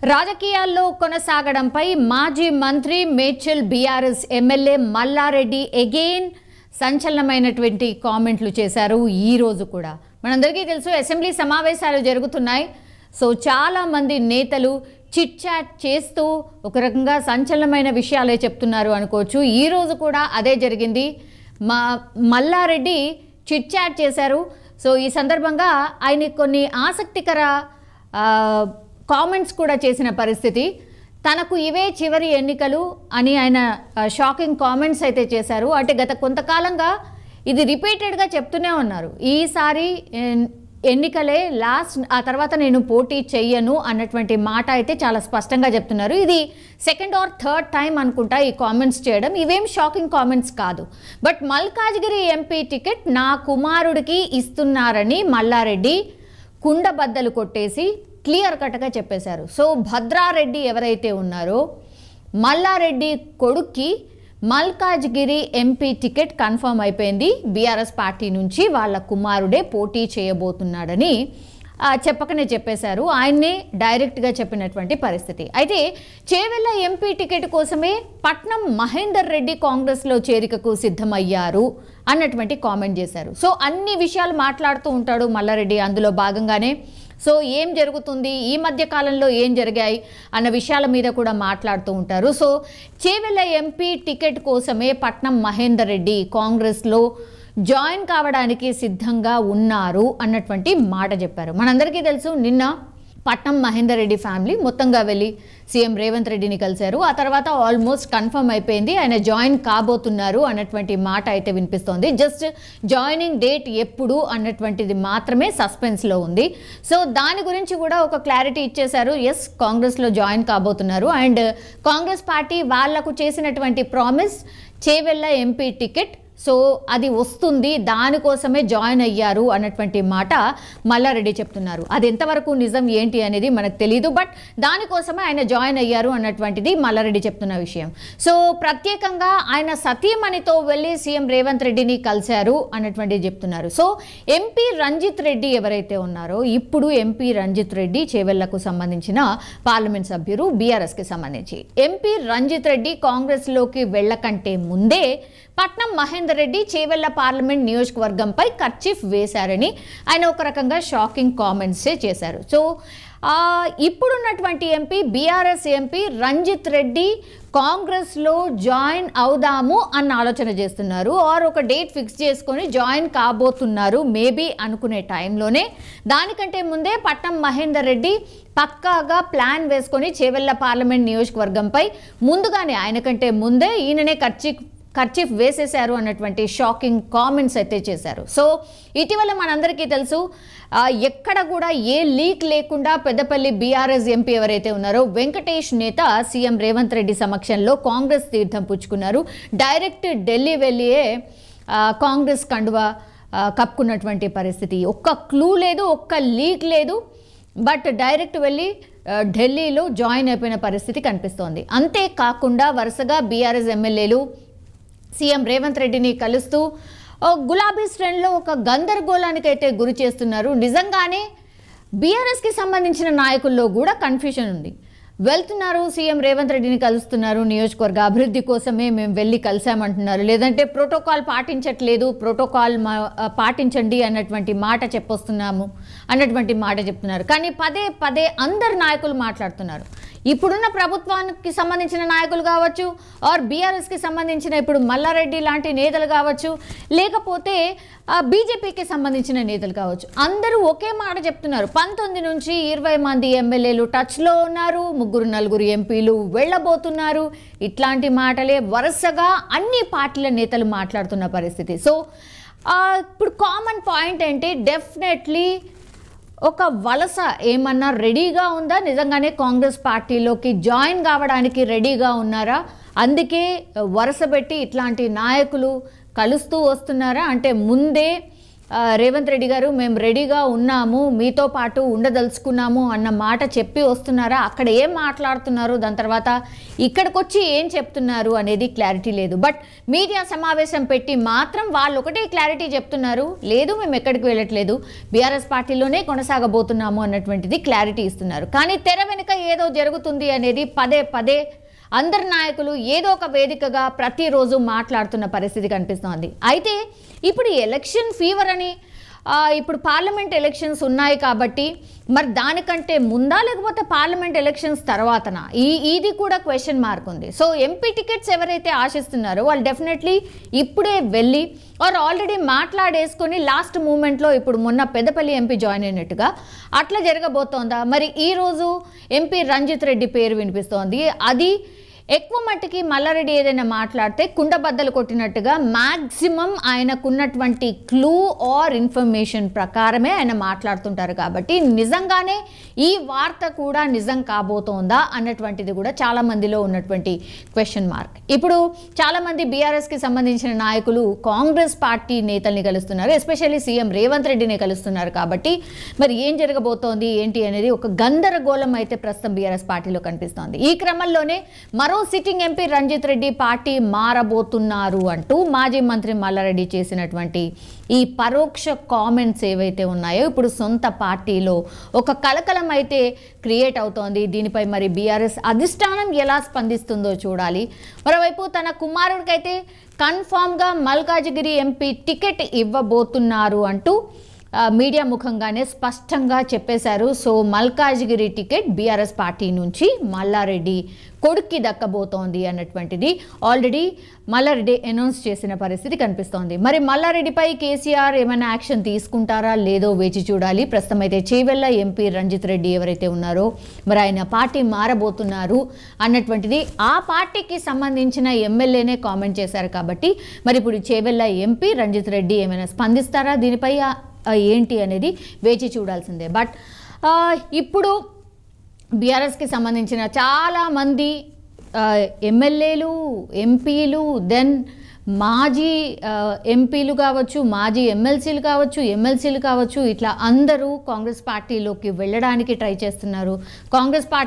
రాజకీయాల్లో కొనసాగడంపై మాజీ మంత్రి మేడ్చల్ బీఆర్ఎస్ ఎమ్మెల్యే మల్లారెడ్డి అగైన్ సంచలనమైనటువంటి కామెంట్లు చేశారు. ఈ రోజు కూడా మనందరికీ తెలుసు అసెంబ్లీ సమావేశాలు జరుగుతున్నాయి. సో చాలా మంది నేతలు చిట్ చాట్ చేస్తూ ఒక రకంగా సంచలనమైన విషయాలే చెప్తున్నారు అనుకోవచ్చు. ఈ రోజు కూడా అదే జరిగింది. మల్లారెడ్డి చిట్ చాట్ చేశారు. సో ఈ సందర్భంగా ఆయన కొన్ని ఆసక్తికర కామెంట్స్ కూడా చేసిన పరిస్థితి. తనకు ఇవే చివరి ఎన్నికలు అని ఆయన షాకింగ్ కామెంట్స్ అయితే చేశారు. అంటే గత కొంతకాలంగా ఇది రిపీటెడ్గా చెప్తూనే ఉన్నారు. ఈసారి ఎన్నికలే లాస్ట్, ఆ తర్వాత నేను పోటీ చెయ్యను అన్నటువంటి మాట అయితే చాలా స్పష్టంగా చెప్తున్నారు. ఇది సెకండ్ ఆర్ థర్డ్ టైం అనుకుంటా ఈ కామెంట్స్ చేయడం. ఇవేం షాకింగ్ కామెంట్స్ కాదు. బట్ మల్కాజ్గిరి ఎంపీ టికెట్ నా కుమారుడికి ఇస్తున్నారని మల్లారెడ్డి కుండబద్దలు కొట్టేసి క్లియర్ కట్గా చెప్పేశారు. సో భద్రారెడ్డి ఎవరైతే ఉన్నారో మల్లారెడ్డి కొడుక్కి మల్కాజ్గిరి ఎంపీ టికెట్ కన్ఫర్మ్ అయిపోయింది. బీఆర్ఎస్ పార్టీ నుంచి వాళ్ళ కుమారుడే పోటీ చేయబోతున్నాడని చెప్పకనే చెప్పేశారు. ఆయన్నే డైరెక్ట్గా చెప్పినటువంటి పరిస్థితి. అయితే చేవెళ్ళ ఎంపీ టికెట్ కోసమే పట్నం మహేందర్ రెడ్డి కాంగ్రెస్లో చేరికకు సిద్ధమయ్యారు అన్నటువంటి కామెంట్ చేశారు. సో అన్ని విషయాలు మాట్లాడుతూ ఉంటాడు మల్లారెడ్డి. అందులో భాగంగానే సో ఏం జరుగుతుంది, ఈ మధ్య కాలంలో ఏం జరిగాయి అన్న విషయాల మీద కూడా మాట్లాడుతూ ఉంటారు. సో చేవెళ్ళ ఎంపీ టికెట్ కోసమే పట్నం మహేందర్ రెడ్డి కాంగ్రెస్లో జాయిన్ కావడానికి సిద్ధంగా ఉన్నారు అన్నటువంటి మాట చెప్పారు. మనందరికీ తెలుసు నిన్న పట్నం మహేందర్ రెడ్డి ఫ్యామిలీ మొత్తంగా వెళ్ళి సీఎం రేవంత్ రెడ్డిని కలిశారు. ఆ తర్వాత ఆల్మోస్ట్ కన్ఫర్మ్ అయిపోయింది, ఆయన జాయిన్ కాబోతున్నారు అన్నటువంటి మాట అయితే వినిపిస్తోంది. జస్ట్ జాయినింగ్ డేట్ ఎప్పుడు అన్నటువంటిది మాత్రమే సస్పెన్స్లో ఉంది. సో దాని గురించి కూడా ఒక క్లారిటీ ఇచ్చేశారు. ఎస్, కాంగ్రెస్లో జాయిన్ కాబోతున్నారు అండ్ కాంగ్రెస్ పార్టీ వాళ్లకు చేసినటువంటి promise Chevella MP ticket, so అది వస్తుంది, దానికోసమే జాయిన్ అయ్యారు అన్నటువంటి మాట మల్లారెడ్డి చెప్తున్నారు. అది ఎంతవరకు నిజం ఏంటి అనేది మనకు తెలియదు. బట్ దానికోసమే ఆయన జాయిన్ అయ్యారు అన్నటువంటిది మల్లారెడ్డి చెప్తున్న విషయం. సో ప్రత్యేకంగా ఆయన సతీమణితో వెళ్ళి సీఎం రేవంత్ రెడ్డిని కలిశారు అన్నటువంటిది చెప్తున్నారు. సో ఎంపీ రంజిత్ రెడ్డి ఎవరైతే ఉన్నారో, ఇప్పుడు ఎంపీ రంజిత్ రెడ్డి చేవెళ్లకు సంబంధించిన పార్లమెంట్ సభ్యులు బీఆర్ఎస్కి సంబంధించి, ఎంపీ రంజిత్ రెడ్డి కాంగ్రెస్లోకి వెళ్ళకంటే ముందే పట్నం మహేందర్ రెడ్డి చేవెళ్ళ పార్లమెంట్ నియోజకవర్గంపై కర్చీఫ్ వేశారని ఆయన ఒక రకంగా షాకింగ్ కామెంట్సే చేశారు. సో ఇప్పుడున్నటువంటి MP BRS MP Ranjith Reddy కాంగ్రెస్లో జాయిన్ అవుదాము అన్న ఆలోచన చేస్తున్నారు. ఆర్ ఒక డేట్ ఫిక్స్ చేసుకొని జాయిన్ కాబోతున్నారు మేబీ అనుకునే టైంలోనే, దానికంటే ముందే పట్నం మహేందర్ రెడ్డి పక్కాగా ప్లాన్ వేసుకొని చేవెళ్ళ పార్లమెంట్ నియోజకవర్గంపై ముందుగానే, ఆయనకంటే ముందే ఈయననే కర్చీఫ్ వేసేశారు అన్నటువంటి షాకింగ్ కామెంట్స్ అయితే చేశారు. సో ఇటీవల మనందరికీ తెలుసు, ఎక్కడ కూడా ఏ లీక్ లేకుండా పెద్దపల్లి బీఆర్ఎస్ ఎంపీ ఎవరైతే ఉన్నారో వెంకటేష్ నేత సీఎం రేవంత్ రెడ్డి సమక్షంలో కాంగ్రెస్ తీర్థం పుచ్చుకున్నారు. డైరెక్ట్ ఢిల్లీ వెళ్ళియే కాంగ్రెస్ కండువా కప్పుకున్నటువంటి పరిస్థితి. ఒక్క క్లూ లేదు, ఒక్క లీక్ లేదు, బట్ డైరెక్ట్ వెళ్ళి ఢిల్లీలో జాయిన్ అయిపోయిన పరిస్థితి కనిపిస్తోంది. అంతేకాకుండా వరుసగా బీఆర్ఎస్ ఎమ్మెల్యేలు సీఎం రేవంత్ రెడ్డిని కలుస్తూ గులాబీ శ్రేణిలో ఒక గందరగోళానికైతే గురి చేస్తున్నారు. నిజంగానే బీఆర్ఎస్కి సంబంధించిన నాయకుల్లో కూడా కన్ఫ్యూజన్ ఉంది. వెళ్తున్నారు, సీఎం రేవంత్ రెడ్డిని కలుస్తున్నారు, నియోజకవర్గ అభివృద్ధి కోసమే మేము వెళ్ళి కలిసామంటున్నారు, లేదంటే ప్రోటోకాల్ పాటించట్లేదు, ప్రోటోకాల్ పాటించండి అన్నటువంటి మాట చెప్పొస్తున్నాము అన్నటువంటి మాట చెప్తున్నారు. కానీ పదే పదే అందరు నాయకులు మాట్లాడుతున్నారు. ఇప్పుడున్న ప్రభుత్వానికి సంబంధించిన నాయకులు కావచ్చు, ఆర్ బీఆర్ఎస్కి సంబంధించిన ఇప్పుడు మల్లారెడ్డి లాంటి నేతలు కావచ్చు, లేకపోతే బీజేపీకి సంబంధించిన నేతలు కావచ్చు, అందరూ ఒకే మాట చెప్తున్నారు. 19 నుంచి 20 మంది ఎమ్మెల్యేలు టచ్లో ఉన్నారు, 3-4 ఎంపీలు వెళ్ళబోతున్నారు. ఇట్లాంటి మాటలే వరుసగా అన్ని పార్టీల నేతలు మాట్లాడుతున్న పరిస్థితి. సో ఇప్పుడు కామన్ పాయింట్ ఏంటి, డెఫినెట్లీ ఒక వలస ఏమన్నా రెడీగా ఉందా, నిజంగానే కాంగ్రెస్ పార్టీలోకి జాయిన్ కావడానికి రెడీగా ఉన్నారా, అందుకే వరుస పెట్టి ఇట్లాంటి నాయకులు కలుస్తూ వస్తున్నారా, అంటే ముందే రేవంత్ రెడ్డి గారు మేము రెడీగా ఉన్నాము, మీతో పాటు ఉండదలుచుకున్నాము అన్న మాట చెప్పి వస్తున్నారా? అక్కడ ఏం మాట్లాడుతున్నారు, దాని తర్వాత ఇక్కడికి వచ్చి ఏం చెప్తున్నారు అనేది క్లారిటీ లేదు. బట్ మీడియా సమావేశం పెట్టి మాత్రం వాళ్ళు ఒకటే క్లారిటీ చెప్తున్నారు, లేదు మేము ఎక్కడికి వెళ్ళట్లేదు, బీఆర్ఎస్ పార్టీలోనే కొనసాగబోతున్నాము అన్నటువంటిది క్లారిటీ ఇస్తున్నారు. కానీ తెర వెనుక ఏదో జరుగుతుంది అనేది పదే పదే అందరు నాయకులు ఏదో ఒక వేదికగా ప్రతిరోజు మాట్లాడుతున్న పరిస్థితి కనిపిస్తోంది. అయితే ఇప్పుడు ఎలక్షన్ ఫీవర్ అని ఇప్పుడు పార్లమెంట్ ఎలక్షన్స్ ఉన్నాయి కాబట్టి మరి దానికంటే ముందా లేకపోతే పార్లమెంట్ ఎలక్షన్స్ తర్వాతనా, ఇది కూడా క్వశ్చన్ మార్క్ ఉంది. సో ఎంపీ టికెట్స్ ఎవరైతే ఆశిస్తున్నారో వాళ్ళు డెఫినెట్లీ ఇప్పుడే వెళ్ళి ఆల్రెడీ మాట్లాడేసుకొని లాస్ట్ మూమెంట్లో ఇప్పుడు మొన్న పెద్దపల్లి ఎంపీ జాయిన్ అయినట్టుగా అట్లా జరగబోతోందా? మరి ఈరోజు ఎంపీ రంజిత్ రెడ్డి పేరు వినిపిస్తోంది. అది ఎక్కువ మట్టికి మల్లారెడ్డి ఏదైనా మాట్లాడితే కుండబద్దలు కొట్టినట్టుగా మ్యాక్సిమం ఆయనకున్నటువంటి క్లూ ఆర్ ఇన్ఫర్మేషన్ ప్రకారమే ఆయన మాట్లాడుతుంటారు. కాబట్టి నిజంగానే ఈ వార్త కూడా నిజం కాబోతోందా అన్నటువంటిది కూడా చాలా మందిలో ఉన్నటువంటి క్వశ్చన్ మార్క్. ఇప్పుడు చాలామంది బీఆర్ఎస్కి సంబంధించిన నాయకులు కాంగ్రెస్ పార్టీ నేతల్ని కలుస్తున్నారు, ఎస్పెషల్లీ సీఎం రేవంత్ రెడ్డిని కలుస్తున్నారు. కాబట్టి మరి ఏం జరగబోతోంది ఏంటి అనేది ఒక గందరగోళం అయితే ప్రస్తుతం బీఆర్ఎస్ పార్టీలో కనిపిస్తోంది. ఈ క్రమంలోనే మరో sitting MP Ranjith Reddy party మారబోతున్నారు అంటూ మాజీ మంత్రి మల్లారెడ్డి చేసినటువంటి ఈ పరోక్ష కామెంట్స్ ఏవైతే ఉన్నాయో ఇప్పుడు సొంత పార్టీలో ఒక కలకలం అయితే క్రియేట్ అవుతోంది. దీనిపై మరి బీఆర్ఎస్ అధిష్టానం ఎలా స్పందిస్తుందో చూడాలి. మరోవైపు తన కుమారుడికైతే కన్ఫామ్గా మల్కాజిగిరి ఎంపీ టికెట్ ఇవ్వబోతున్నారు అంటూ మీడియా ముఖంగానే స్పష్టంగా చెప్పేశారు. So Malkajgiri ticket BRS party నుంచి మల్లారెడ్డి కొడుక్కి దక్కబోతోంది అన్నటువంటిది ఆల్రెడీ మల్లారెడ్డి అనౌన్స్ చేసిన పరిస్థితి కనిపిస్తోంది. మరి మల్లారెడ్డిపై కేసీఆర్ ఏమైనా యాక్షన్ తీసుకుంటారా లేదో వేచి చూడాలి. ప్రస్తుతం అయితే చేవెళ్ళ ఎంపీ రంజిత్ రెడ్డి ఎవరైతే ఉన్నారో మరి ఆయన పార్టీ మారబోతున్నారు అన్నటువంటిది ఆ పార్టీకి సంబంధించిన ఎమ్మెల్యేనే కామెంట్ చేశారు. కాబట్టి మరి ఇప్పుడు చేవెళ్ళ ఎంపీ రంజిత్ రెడ్డి ఏమైనా స్పందిస్తారా, దీనిపై ఏంటి అనేది వేచి చూడాల్సిందే. బట్ ఇప్పుడు బీఆర్ఎస్కి సంబంధించిన చాలామంది ఎమ్మెల్యేలు, ఎంపీలు, దెన్ మాజీ ఎంపీలు కావచ్చు, మాజీ ఎమ్మెల్సీలు కావచ్చు, ఇట్లా అందరూ కాంగ్రెస్ పార్టీలోకి వెళ్ళడానికి ట్రై చేస్తున్నారు. కాంగ్రెస్ పార్టీ